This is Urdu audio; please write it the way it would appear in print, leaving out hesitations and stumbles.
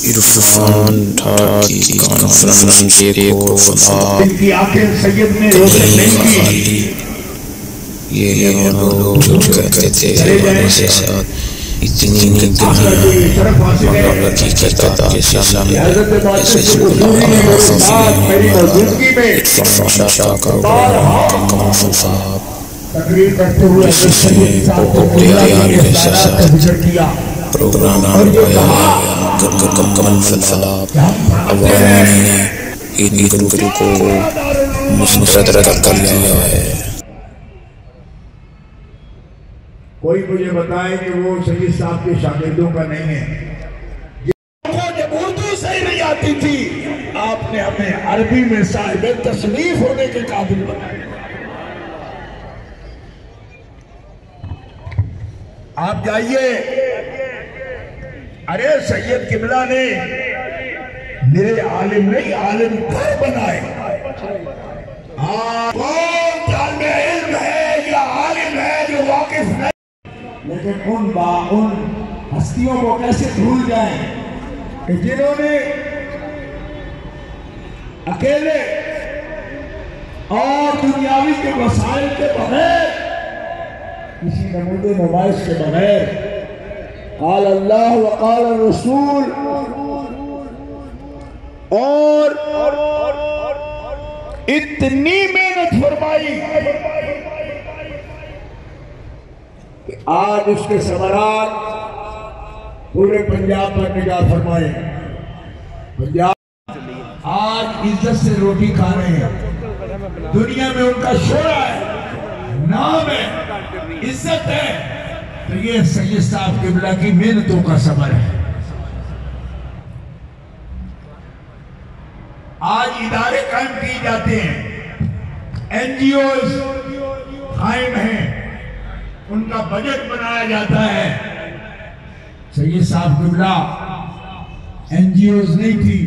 عرفان ٹھاٹی کانفرنس ایک اور فضا خالی یہ ہے وہ لوگ جو کہتے تھے زمانے سے ساتھ اتنی دنیا مگر حقیقت کے سامنے ایسے سکولہ عرفان شاہ کا کمال صاحب جس نے پیار کے ساتھ پروگرام آیا کمال صاحب عوام نے عید گفتگو کو مسترد کر لیا ہے۔ کوئی مجھے بتائے کہ وہ سید صاحب کے شاگردوں کا نہیں ہے۔ جب اردو صحیح نہیں آتی تھی آپ نے ہمیں عربی میں صاحب تصنیف ہونے کے قابل بنایا۔ آپ جائیے، ارے سید قبلہ نے میرے عالم نہیں عالم گھر بنائے۔ کون طالب علم ہے یا عالم ہے جو واقف نہیں، لیکن ان ہستیوں کو کیسے بھول جائیں کہ جنہوں نے اکیلے اور دنیاوی کے وسائل کے بغیر، کسی نمود نمائش کے بغیر، قال اللہ وقال الرسول اور اتنی محنت فرمائی کہ آج اس کے ثمرات پورے پنجاب پر نگاہ فرمائے۔ پنجاب آج عزت سے روٹی کھا رہے ہیں، دنیا میں ان کا شعرہ ہے، نام ہے، عزت ہے، تو یہ سید صاحب قبلہ کی محنتوں کا ثمر ہے۔ آج ادارے قائم کی جاتے ہیں، این جی اوز قائم ہیں، ان کا بجٹ بنایا جاتا ہے۔ سید صاحب قبلہ این جی اوز نہیں تھی،